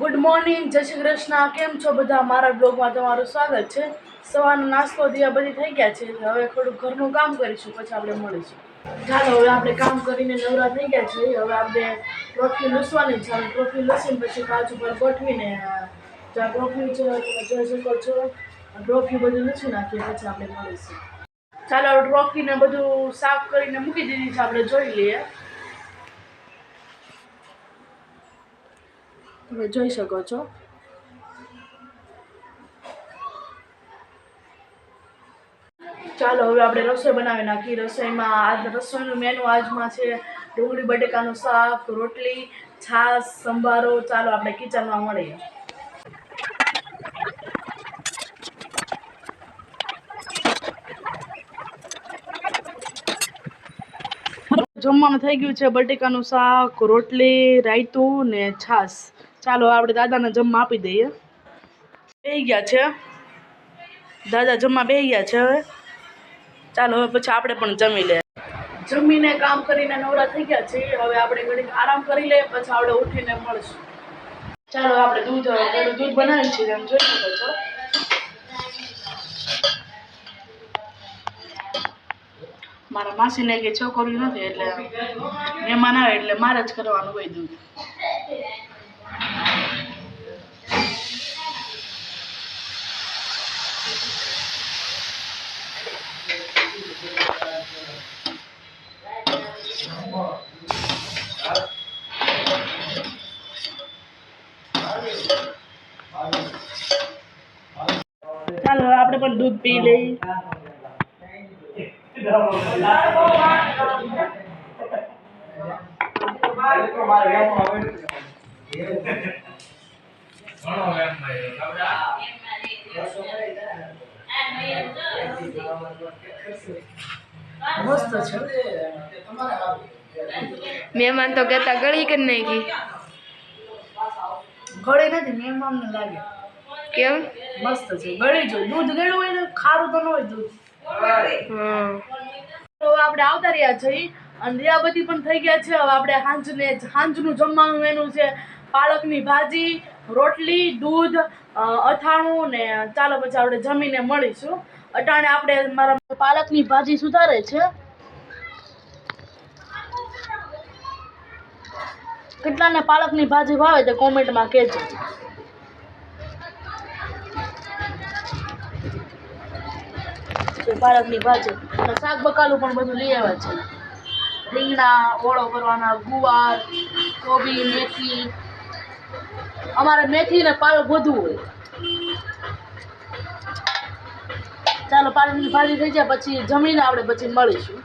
Good morning, જય શ્રી કૃષ્ણ. કેમ છો બધા? મારા બ્લોગમાં તમારું સ્વાગત છે. સવારનો નાસ્તો દિયા બધી થઈ ગયા છે. હવે થોડું ઘરનું કામ કરીશું, પછી આપણે મળીશું. ચાલો, હવે આપણે કામ કરીને નવરા થઈ ગયા છે. હવે આપણે ટ્રોફી લસવાની છે. ટ્રોફી લસીને પછી કાચ ઉપર ગોઠવીને જ્યાં ટ્રોફી છે તમે જોઈ શકો છો. ટ્રોફી બધું લસી નાખીએ પછી આપણે મળીશું. ચાલો, ટ્રોફીને બધું સાફ કરીને મૂકી દીધી છે. આપણે જોઈ લઈએ. તમે જોઈ શકો છો. ચાલો, હવે આપણે રસોઈ બનાવી નાખી. રસોઈનું મેનુ આજમાં છે ડુંગળી બટેકાનું શાક, રોટલી, છાશ, સંભારો. ચાલો આપણે કિચનમાં મળીએ. જમવાનું થઈ ગયું છે. બટેકાનું શાક, રોટલી, રાયતું ને છાશ. ચાલો આપણે દાદાને જમવા આપી દઈએ. બેસી ગયા છે દાદા, જમવા બેસી ગયા છે. હવે ચાલો, હવે પછી આપણે પણ જમી લે. જમીને કામ કરીને નવરા થઈ ગયા છે. હવે આપણે ઘડીક આરામ કરી લઈએ, પછી આપણે ઉઠીને મળશું. ચાલો, આપણે દૂધ બનાવી છે, એમ જોઈ શકો છો. મારા માસીને કે છોકરી નથી, એટલે મહેમાન આવે એટલે મારે જ કરવાનું હોય દૂધ. ચાલો, આપણે પણ દૂધ પી લઈએ. મસ્ત છે. મહેમાન તો કહેતા ગળી કરી નાખી. ગળી નથી, મહેમાનને લાગે. કેમ? મસ્ત છે. ગળી જો દૂધ ગળ્યું હોય ને, ખારું તો ન હોય દૂધ. તો આપણે આવતા રહ્યા છીએ અને દિયાબત્તી પણ થઈ ગયા છે. હવે આપણે સાંજનું જમવાનું મેનુ છે પાલકની ભાજી, રોટલી, દૂધ, અથાણું ને. ચાલો પછી આપણે જમીને મળીશું. અટાણે આપણે મારા પાલકની ભાજી સુધારે છે. કેટલાને પાલકની ભાજી ભાવે તે કોમેન્ટમાં કહેજો. પાલકની ભાજી અને શાક બકાલું પણ બધું લઈ આવ્યા છે. રીંગણા ઓળો કરવાના, ગુવાર, કોબી, મેથી. અમારે મેથી ને પાલક વધુ હોય. ચાલો, પાલકની ભાજી થઈ જાય પછી જમીને આપણે પછી મળીશું.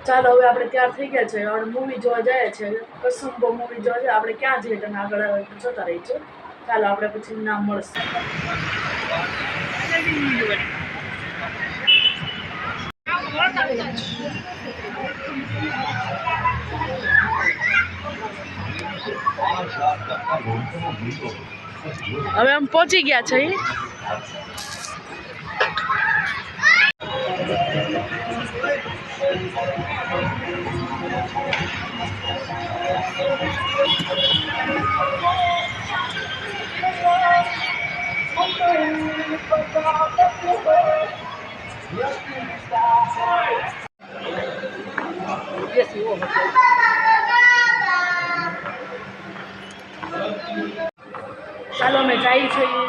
ચાલો, હવે આપણે તૈયાર થઈ ગયા છે. હવે મૂવી જોવા જાય છે. કસુંબો મૂવી જોવા જાય. આપણે ક્યાં જઈએ તમે આગળ જતા રહી છે. ચાલો, આપણે પછી નામ મળશે. હવે અમે પહોંચી ગયા છે. ચાલો, અમે જઈએ છીએ.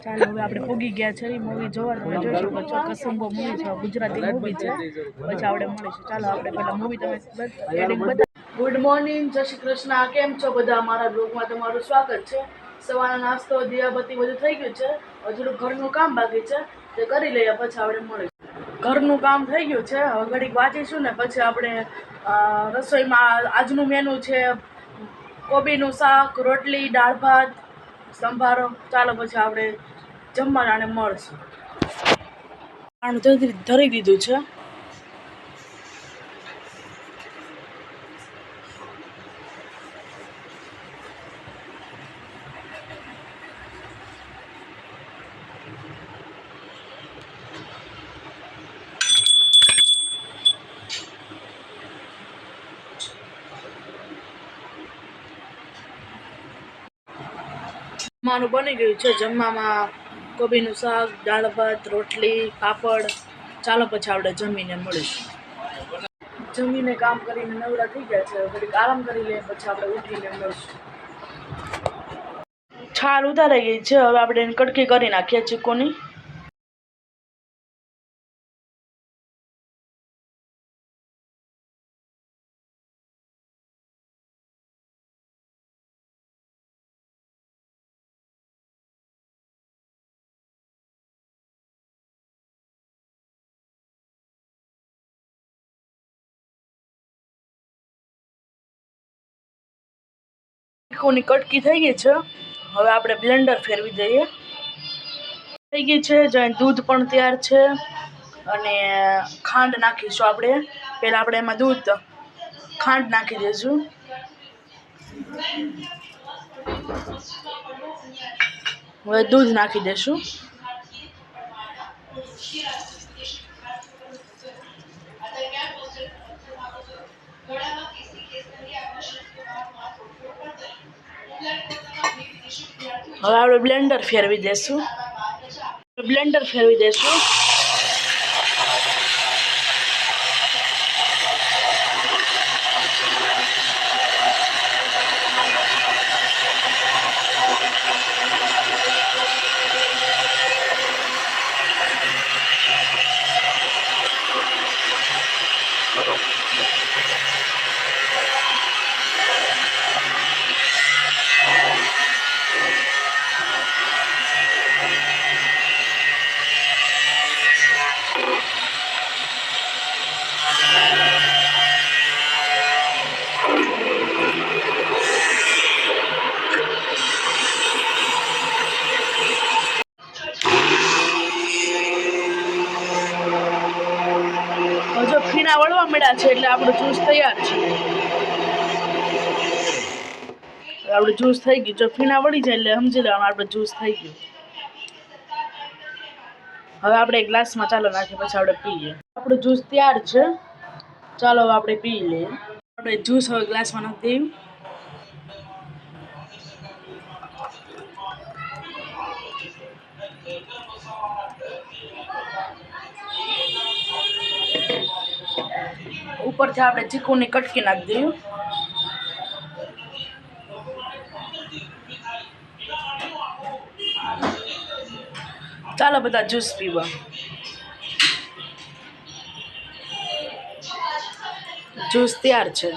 ચાલો, હવે આપણે પોગી ગયા છે. મૂવી જોવા તમે જોઈ શકો છો. કસુંબો મૂવી છે, ગુજરાતી મૂવી છે. પછી આપણે મળીશું. ચાલો, આપણે પહેલાં મૂવી તમે એડિંગ બધા. ગુડ મોર્નિંગ, જય શ્રી કૃષ્ણ. કેમ છો બધા? મારા બ્લોગમાં તમારું સ્વાગત છે. સવારનો નાસ્તો દિયાબત્તી બધું થઈ ગયું છે. હજુ ઘરનું કામ બાકી છે. તે કરી લઈએ પછી આપણે મળીશું. ઘરનું કામ થઈ ગયું છે, હવે ઘડીક વાંચીશું ને પછી આપણે રસોઈમાં આજનું મેનુ છે કોબીનું શાક, રોટલી, દાળ ભાત, સંભારો. ચાલો પછી આપણે જમવાને મળશું. પાણી ધરી દીધું છે. જમવાનું બની ગયું છે. જમવામાં કોબીનું શાક, દાળ ભાત, રોટલી, પાપડ. ચાલો પછી આપણે જમીને મળીશું. જમીને કામ કરીને નવરા થઈ ગયા છે, ઘડીક આરામ કરી લઈએ પછી આપણે ઉઠીને મળીશું. છાલ ઉતારી ગઈ છે, હવે આપણે એની કટકી કરી નાખીએ ચીકુની. ચીકુની કટકી થઈ ગઈ છે, હવે આપણે બ્લેન્ડર ફેરવી દઈએ. થઈ ગઈ છે, જ્યાં દૂધ પણ તૈયાર છે અને ખાંડ નાખીશું આપણે. પહેલાં આપણે એમાં ખાંડ નાખી દઈશું. હવે દૂધ નાખી દઈશું. હવે આપણે બ્લેન્ડર ફેરવી દઈશું. જો ફીણા વળવા મળ્યા છે એટલે આપણું જ્યુસ તૈયાર છે. આપણું જ્યુસ થઈ ગયું. જો ફીણા વળી જાય એટલે સમજી લેવાનું આપણું જ્યુસ થઈ ગયું. હવે આપણે ગ્લાસમાં ચાલો નાખીએ પછી આપણે પીએ. આપણું જ્યુસ તૈયાર છે, ચાલો હવે આપણે પી લઈએ. આપણે જ્યુસ હવે ગ્લાસમાં નાખી દઈએ. ઉપરથી આપણે ચીકુની કટકી નાખી દઈએ. ચાલો બધા જ્યુસ પીવા. જ્યુસ તૈયાર છે.